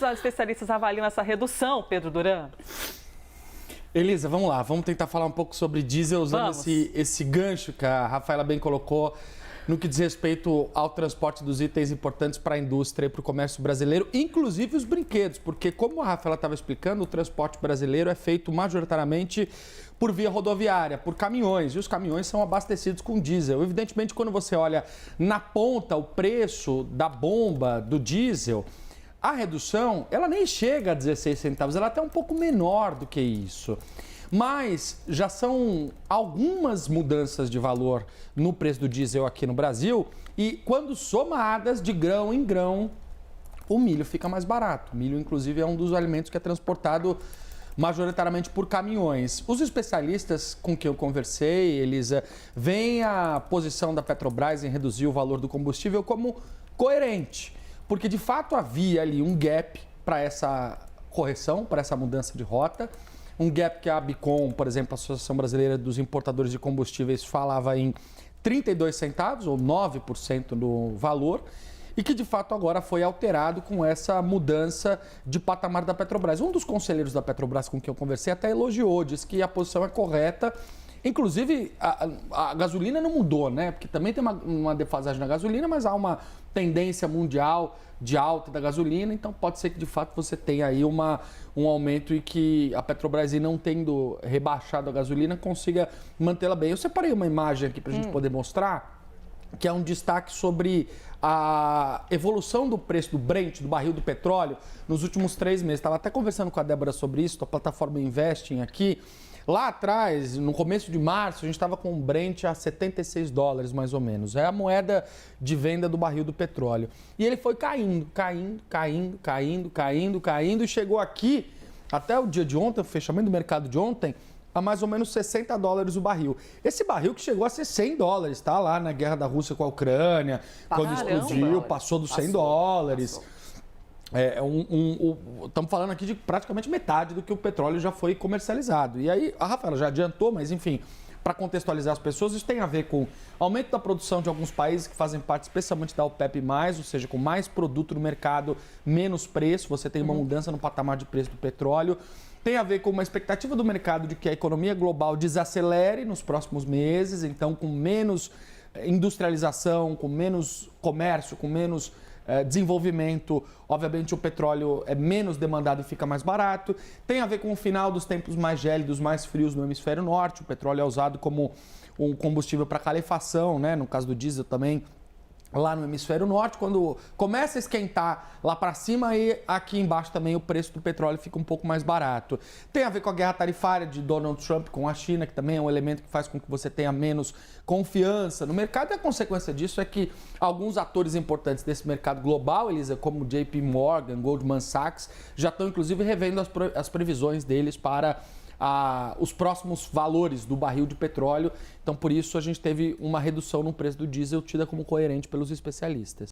os especialistas avaliam essa redução, Pedro Duran? Elisa, vamos lá, vamos tentar falar um pouco sobre diesel usando esse gancho que a Rafaela bem colocou no que diz respeito ao transporte dos itens importantes para a indústria e para o comércio brasileiro, inclusive os brinquedos, porque como a Rafaela estava explicando, o transporte brasileiro é feito majoritariamente por via rodoviária, por caminhões, e os caminhões são abastecidos com diesel. Evidentemente, quando você olha na ponta o preço da bomba do diesel, a redução, ela nem chega a 16 centavos, ela é até um pouco menor do que isso. Mas já são algumas mudanças de valor no preço do diesel aqui no Brasil e quando somadas de grão em grão, o milho fica mais barato. O milho, inclusive, é um dos alimentos que é transportado majoritariamente por caminhões. Os especialistas com quem eu conversei, Elisa, veem a posição da Petrobras em reduzir o valor do combustível como coerente, porque de fato havia ali um gap para essa correção, para essa mudança de rota. Um gap que a Abicom, por exemplo, a Associação Brasileira dos Importadores de Combustíveis, falava em 32 centavos, ou 9% do valor, e que de fato agora foi alterado com essa mudança de patamar da Petrobras. Um dos conselheiros da Petrobras com quem eu conversei até elogiou, disse que a posição é correta. Inclusive, a gasolina não mudou, né? Porque também tem uma defasagem na gasolina, mas há uma tendência mundial de alta da gasolina, então pode ser que de fato você tenha aí um aumento e que a Petrobras, não tendo rebaixado a gasolina, consiga mantê-la bem. Eu separei uma imagem aqui para a gente poder mostrar, que é um destaque sobre a evolução do preço do Brent, do barril do petróleo, nos últimos 3 meses. Estava até conversando com a Débora sobre isso, a plataforma Investing aqui. Lá atrás, no começo de março, a gente estava com o Brent a 76 dólares, mais ou menos. É a moeda de venda do barril do petróleo. E ele foi caindo e chegou aqui, até o dia de ontem, o fechamento do mercado de ontem, a mais ou menos 60 dólares o barril. Esse barril que chegou a ser 100 dólares, tá? Lá na guerra da Rússia com a Ucrânia, quando explodiu, passou dos 100 dólares. Estamos falando aqui de praticamente metade do que o petróleo já foi comercializado. E aí, a Rafaela já adiantou, mas enfim, para contextualizar as pessoas, isso tem a ver com aumento da produção de alguns países que fazem parte especialmente da OPEP+, ou seja, com mais produto no mercado, menos preço, você tem uma mudança no patamar de preço do petróleo. Tem a ver com uma expectativa do mercado de que a economia global desacelere nos próximos meses, então com menos industrialização, com menos comércio, com menos desenvolvimento, obviamente o petróleo é menos demandado e fica mais barato. Tem a ver com o final dos tempos mais gélidos, mais frios no hemisfério norte. O petróleo é usado como um combustível para calefação, né? No caso do diesel também, lá no hemisfério norte. Quando começa a esquentar lá para cima, e aqui embaixo também o preço do petróleo fica um pouco mais barato. Tem a ver com a guerra tarifária de Donald Trump com a China, que também é um elemento que faz com que você tenha menos confiança no mercado. E a consequência disso é que alguns atores importantes desse mercado global, Elisa, como JP Morgan, Goldman Sachs, já estão inclusive revendo as previsões deles para os próximos valores do barril de petróleo. Então, por isso, a gente teve uma redução no preço do diesel tida como coerente pelos especialistas.